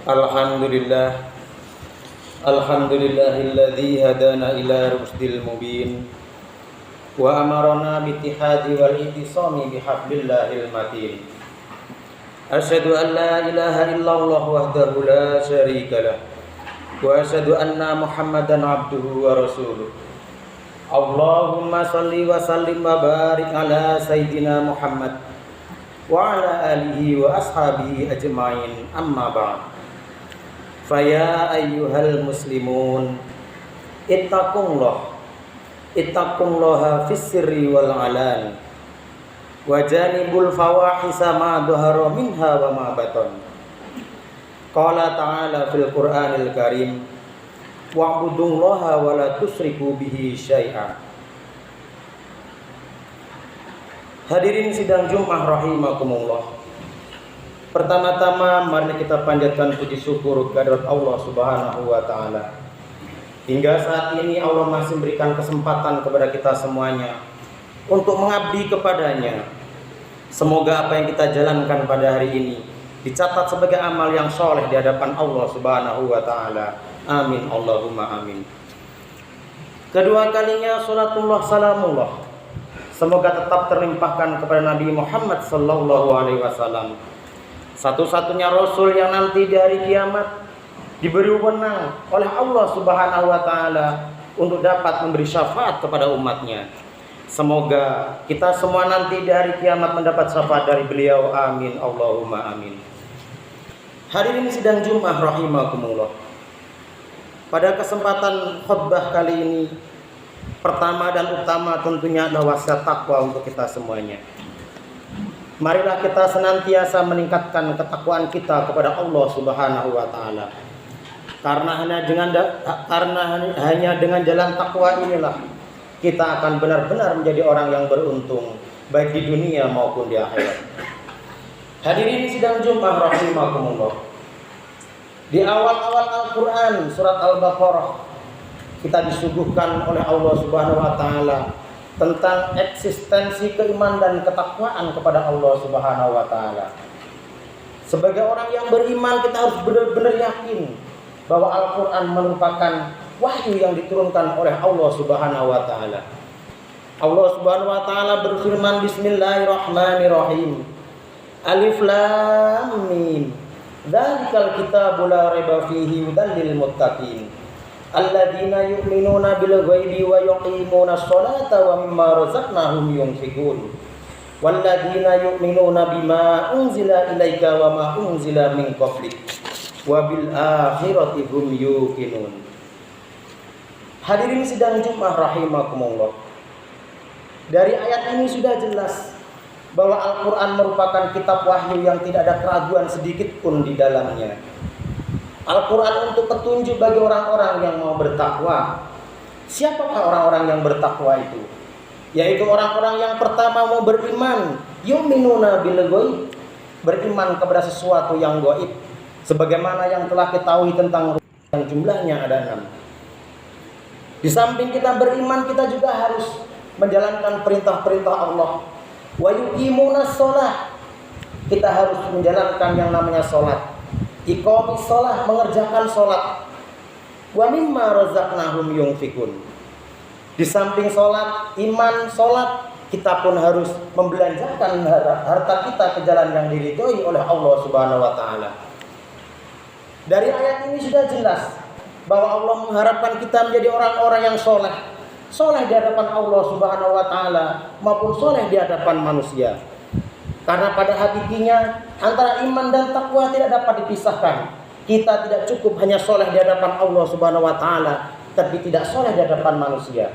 Alhamdulillah Alhamdulillahilladzi hadana ila rusdil mubin wa amarna bittihadi wal ittisami bihablillahil matin. Asyhadu an la ilaha illallah wahdahu la syarika lah wa asyhadu anna Muhammadan abduhu wa rasuluh. Allahumma shalli wa sallim wa barik ala sayyidina Muhammad wa ala alihi wa ashabihi ajma'in, amma ba'd. Faya ayyuhal muslimun ittaqullaha fis sirri wal alan wa janibul fawahisa ma dhahara minha wa ma batan. Qala ta'ala fil Qur'anil Karim wa'budullaha wa la tusyriku bihi syai'a. Hadirin sidang Jumat rahimakumullah. Pertama-tama mari kita panjatkan puji syukur kehadirat Allah Subhanahu wa taala. Hingga saat ini Allah masih memberikan kesempatan kepada kita semuanya untuk mengabdi kepadanya. Semoga apa yang kita jalankan pada hari ini dicatat sebagai amal yang soleh di hadapan Allah Subhanahu wa taala. Amin Allahumma amin. Kedua kalinya salatullah salamullah semoga tetap terlimpahkan kepada Nabi Muhammad sallallahu alaihi wasallam, satu-satunya rasul yang nanti di hari kiamat diberi wewenang oleh Allah Subhanahu wa taala untuk dapat memberi syafaat kepada umatnya. Semoga kita semua nanti di hari kiamat mendapat syafaat dari beliau. Amin Allahumma amin. Hadirin sidang Jumat rahimakumullah. Pada kesempatan khutbah kali ini, pertama dan utama tentunya adalah wasiat takwa untuk kita semuanya. Marilah kita senantiasa meningkatkan ketakwaan kita kepada Allah Subhanahu wa taala. Karena hanya dengan jalan takwa inilah kita akan benar-benar menjadi orang yang beruntung baik di dunia maupun di akhirat. Hadirin sidang Jumat rahimakumullah. Di awal-awal Al-Qur'an surat Al-Baqarah kita disuguhkan oleh Allah Subhanahu wa taala tentang eksistensi keimanan dan ketakwaan kepada Allah Subhanahu wa taala. Sebagai orang yang beriman kita harus benar-benar yakin bahwa Al-Qur'an merupakan wahyu yang diturunkan oleh Allah Subhanahu wa taala. Allah Subhanahu wa taala berfirman, bismillahirrahmanirrahim. Alif lam mim. Dzalikal kitabu la raiba fihi hudal lil muttaqin. Alladzina yu'minuna bil ghaibi wa yuqimuna sholata wa mimma razaqnahum yunfiqun. Walladzina yu'minuna bima unzila ilaika wa ma unzila min qablik wa bil akhirati hum yuqinun. Hadirin sidang Jumat rahimakumullah. Dari ayat ini sudah jelas bahwa Al-Qur'an merupakan kitab wahyu yang tidak ada keraguan sedikit pun di dalamnya. Al-Quran untuk petunjuk bagi orang-orang yang mau bertakwa. Siapakah orang-orang yang bertakwa itu? Yaitu orang-orang yang pertama mau beriman, yu'minuna bil ghaib, beriman kepada sesuatu yang gaib, sebagaimana yang telah ketahui tentang yang jumlahnya ada 6. Di samping kita beriman, kita juga harus menjalankan perintah-perintah Allah. Wa yuqimuna shalah, kita harus menjalankan yang namanya salat. Iqamis shalah, mengerjakan salat. Wa mimma razaqnahum yunfiqun. Di samping salat, iman, salat, kita pun harus membelanjakan harta kita ke jalan yang diridhoi oleh Allah Subhanahu wa taala. Dari ayat ini sudah jelas bahwa Allah mengharapkan kita menjadi orang-orang yang soleh. Soleh di hadapan Allah Subhanahu wa taala maupun soleh di hadapan manusia. Karena pada hakikinya antara iman dan takwa tidak dapat dipisahkan. Kita tidak cukup hanya soleh di hadapan Allah Subhanahu wa taala, tapi tidak soleh di hadapan manusia.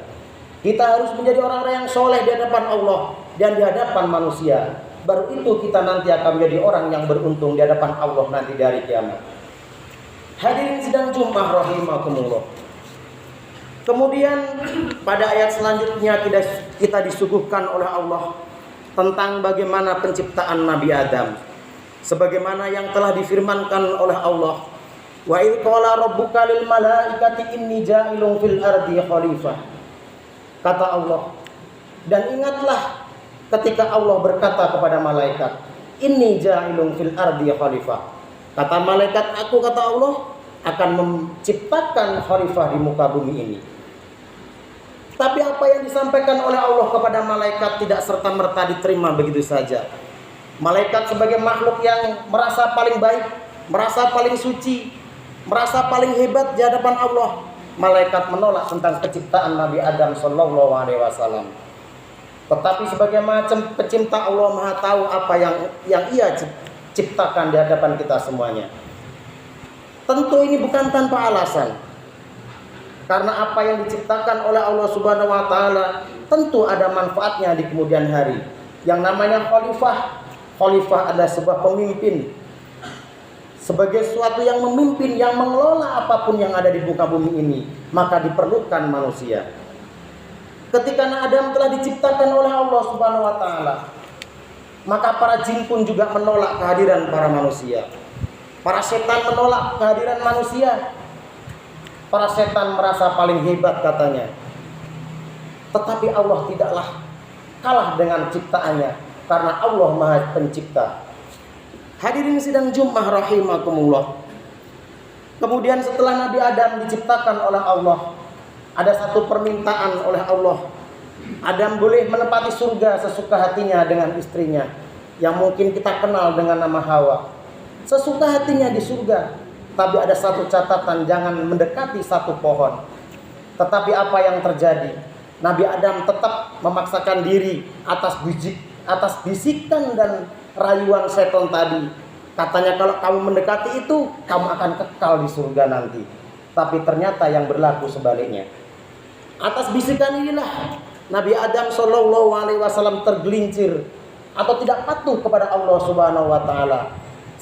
Kita harus menjadi orang-orang yang soleh di hadapan Allah dan di hadapan manusia. Baru itu kita nanti akan menjadi orang yang beruntung di hadapan Allah nanti di hari kiamat. Hadirin sidang Jumat rahimakumullah. Kemudian pada ayat selanjutnya kita disuguhkan oleh Allah tentang bagaimana penciptaan Nabi Adam, sebagaimana yang telah difirmankan oleh Allah, wa idz qala rabbuka lil malaikati inni ja'ilun fil ardi khalifah. Kata Allah, dan ingatlah ketika Allah berkata kepada malaikat, inni ja'ilun fil ardi khalifah, Kata malaikat, aku, kata Allah, akan menciptakan khalifah di muka bumi ini. Tapi apa yang disampaikan oleh Allah kepada malaikat tidak serta-merta diterima begitu saja. Malaikat sebagai makhluk yang merasa paling baik, merasa paling suci, merasa paling hebat di hadapan Allah, malaikat menolak tentang penciptaan Nabi Adam sallallahu alaihi wasallam. Tetapi sebagai macam pecinta, Allah Maha tahu apa yang Ia ciptakan di hadapan kita semuanya. Tentu ini bukan tanpa alasan. Karena apa yang diciptakan oleh Allah Subhanahu wa taala tentu ada manfaatnya di kemudian hari. Yang namanya khalifah. Khalifah adalah sebuah pemimpin. Sebagai sesuatu yang memimpin, yang mengelola apapun yang ada di muka bumi ini, maka diperlukan manusia. Ketika Adam telah diciptakan oleh Allah Subhanahu wa taala, maka para jin pun juga menolak kehadiran para manusia. Para setan menolak kehadiran manusia. Para setan merasa paling hebat katanya. Tetapi Allah tidaklah kalah dengan ciptaannya, karena Allah Maha Pencipta. Hadirin sidang Jumat rahimakumullah. Kemudian setelah Nabi Adam diciptakan oleh Allah, ada satu permintaan oleh Allah. Adam boleh menempati surga sesuka hatinya dengan istrinya, yang mungkin kita kenal dengan nama Hawa. Sesuka hatinya di surga. Tapi ada satu catatan, jangan mendekati satu pohon. Tetapi apa yang terjadi? Nabi Adam tetap memaksakan diri atas bisikan dan rayuan setan tadi. Katanya kalau kamu mendekati itu, kamu akan kekal di surga nanti. Tapi ternyata yang berlaku sebaliknya. Atas bisikan inilah Nabi Adam sallallahu alaihi wasallam tergelincir atau tidak patuh kepada Allah Subhanahu wa taala.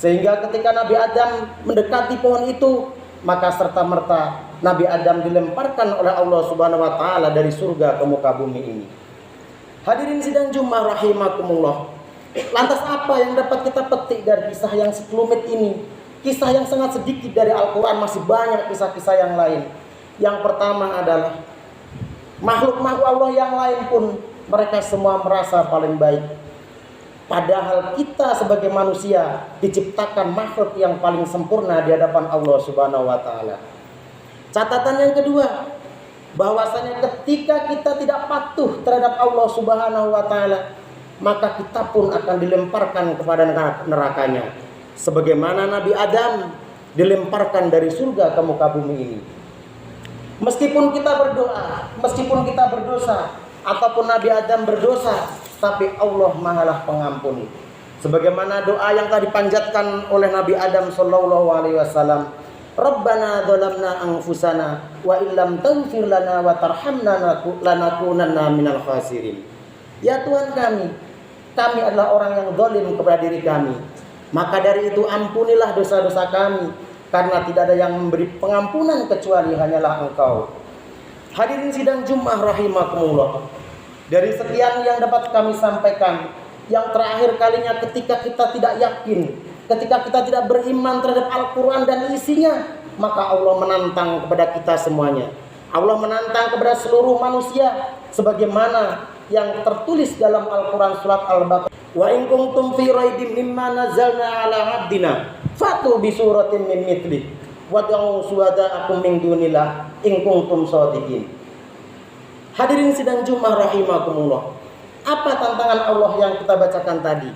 Sehingga ketika Nabi Adam mendekati pohon itu, maka serta-merta Nabi Adam dilemparkan oleh Allah Subhanahu wa taala dari surga ke muka bumi ini. Hadirin sidang Jumat rahimakumullah. Lantas apa yang dapat kita petik dari kisah yang sekelumit ini? Kisah yang sangat sedikit dari Al-Quran, masih banyak kisah-kisah yang lain. Yang pertama adalah makhluk-makhluk Allah yang lain pun mereka semua merasa paling baik. Padahal kita sebagai manusia diciptakan makhluk yang paling sempurna di hadapan Allah Subhanahu wa taala. Catatan yang kedua, bahwasanya ketika kita tidak patuh terhadap Allah Subhanahu wa taala, maka kita pun akan dilemparkan kepada nerakanya. Sebagaimana Nabi Adam dilemparkan dari surga ke muka bumi ini. Meskipun kita berdoa, meskipun kita berdosa, ataupun Nabi Adam berdosa, tapi Allah Mahalah Pengampun. Sebagaimana doa yang tadi dipanjatkan oleh Nabi Adam sallallahu alaihi wasallam, Rabbana dzalamna anfusana wa illam taghfir lana wa tarhamna lanakunanna minal khasirin. Ya Tuhan kami adalah orang yang zalim kepada diri kami. Maka dari itu ampunilah dosa-dosa kami, karena tidak ada yang memberi pengampunan kecuali hanyalah Engkau. Hadirin sidang Jumat rahimakumullah. Dari sekian yang dapat kami sampaikan, yang terakhir kalinya ketika kita tidak yakin, ketika kita tidak beriman terhadap Al-Quran dan isinya, maka Allah menantang kepada kita semuanya. Allah menantang kepada seluruh manusia, sebagaimana yang tertulis dalam Al-Quran surat Al-Baqarah. Wa in kuntum fi raibin mimma nazzalna ala abdina fatu bi suratin min mithlih wad'u syuhada'akum min dunillah in kuntum shadiqin. Hadirin sidang Jumat rahimakumullah. Apa tantangan Allah yang kita bacakan tadi?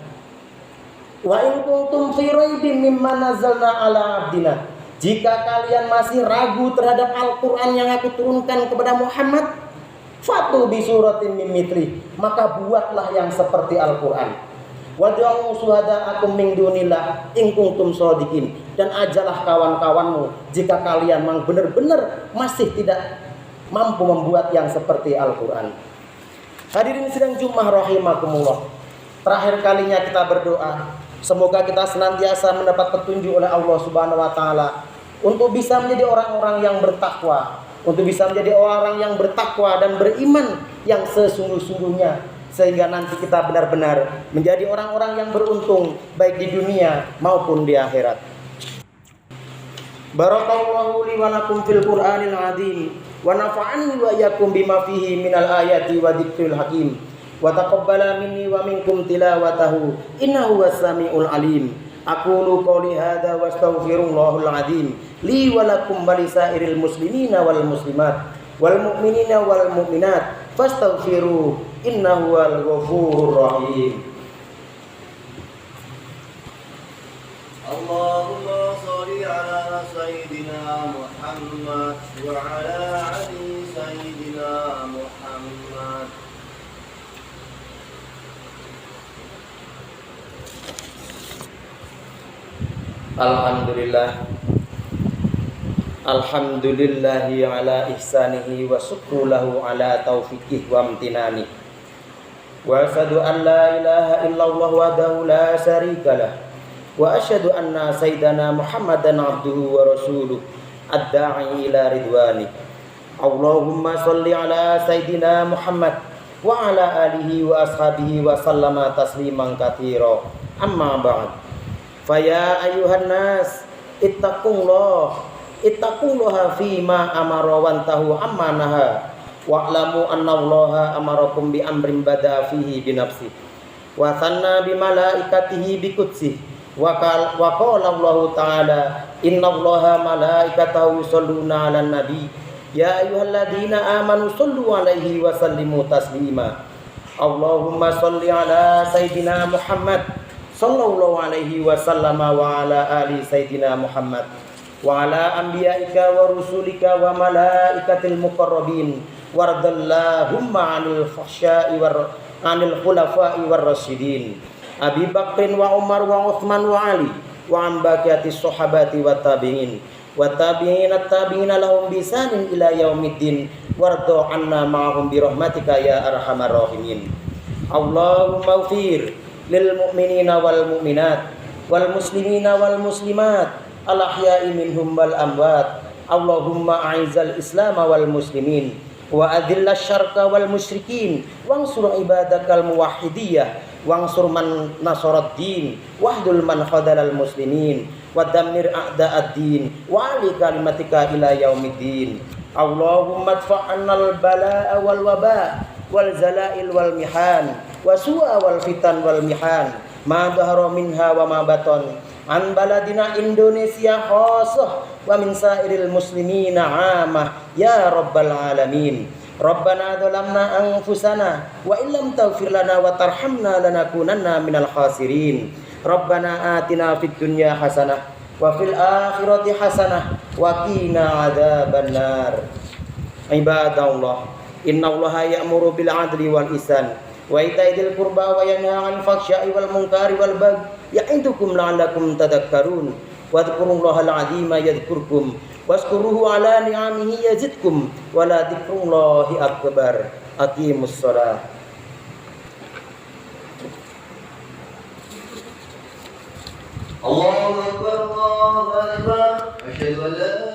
Wa in kuntum fi raibin mimma nazzalna ala abdina. Jika kalian masih ragu terhadap Al-Quran yang aku turunkan kepada Muhammad, fatu bi suratin min mithlih, maka buatlah yang seperti Al-Quran. Wad'u syuhada'akum min dunillah in kuntum shadiqin. Dan ajalah kawan-kawanmu jika kalian memang benar-benar masih tidak mampu membuat yang seperti Al-Quran. Hadirin sidang Jumat rahimakumullah. Terakhir kalinya kita berdoa, semoga kita senantiasa mendapat petunjuk oleh Allah Subhanahu wa taala untuk bisa menjadi orang-orang yang bertakwa, untuk bisa menjadi orang yang bertakwa dan beriman yang sesungguh-sungguhnya, sehingga nanti kita benar-benar menjadi orang-orang yang beruntung baik di dunia maupun di akhirat. Barakallahu li wa lakum fil Qur'anil azim wa nafa'ani wa iyyakum bima fihi minal ayati wa dzikril hakim wa taqabbala minni wa minkum tilawatahu innahu was-sami'ul alim. Aqulu qouli hadza wa astaghfirullahal azim li wa lakum wa lisairil muslimina wal muslimat wal mu'minina wal mu'minat fastaghfiru innahu wal ghafurur rahim. Allahumma shalli ala sayyidina Muhammad wa ala ali sayyidina Muhammad. Alhamdulillah. Alhamdulillahi ala ihsanihi wa syukru lahu ala taufiqih wa amtinani. Wa asyhadu an la ilaha illallah wahdahu la syarika lah. Wa asyhadu anna sayyidana Muhammadan abduhu wa rasuluh ad-da'i ila ridwani. Allahumma shalli ala sayyidina Muhammad wa ala alihi wa ashabihi wa sallama tasliman katsira. Amma ba'd. Faya ayuhan nas ittaqullaha fima amara wa antahu amma naha wa'lamu annallaha amarakum bi amrin bada fihi bi nafsi wa thanna bi malaikatihi bi qudsi wa qala Allah ta'ala innallaha malaikatahu yusholluna 'alan nabi ya ayyuhalladzina amanu shollu 'alaihi wa sallimu taslima. Allahumma sholli ala sayyidina Muhammad sallallahu alaihi wasallam wa ala ali sayyidina Muhammad wa ala anbiya'ika wa rusulika wa malaikatil muqarrabin wardallahumma 'anil fahsya'i war 'anil khulafa'i war rasyidin Abi Bakrin wa Umar wa Utsman wa Ali wa an baqiyatis sahabati wa tabi'in at-tabi'ina lahum bi ihsanin ila yaumiddin warda 'anna ma'ahum bi rahmatika ya arhamar rahimin. Allahumma ighfir lil mu'minina wal mu'minat wal muslimina wal muslimat al ahya'i minhum wal amwat. Allahumma a'izal islam wal muslimin wa adhillash syarqa wal musyrikin wansur ibadakal muwahhidiyah wansur man nasarad din wahdul man khadalal muslimin wa dammir a'da'ad din wa ali kalimatika ila yaumiddin. Allahumma adfa'annal balaa'a wal waba wal zala'il wal mihan wa su'a wal fitan wal mihan ma dhahara minha wa ma batan an baladina Indonesia khassah wa min sairil muslimina 'amah ya rabbal alamin. Rabbana dhalamna anfusana wa illam taghfir lana wa tarhamna lanakunanna minal khasirin. Rabbana atina fid dunya hasanah wa fil akhirati hasanah wa qina adzabannar. Ibadallah, innallaha ya'muru bil 'adli wal ihsan wa itaidil qurba wa yanha 'anil fahsya'i wal munkari wal baghi ya'idukum la'allakum tadhakkarun wadhkurullahal 'azima yadhkurkum washkuruhu 'ala ni'amihi yazidkum wa la dzikrullahi akbar. Aqimus shalah. Allahu akbar, Allahu akbar. Asyhadu an la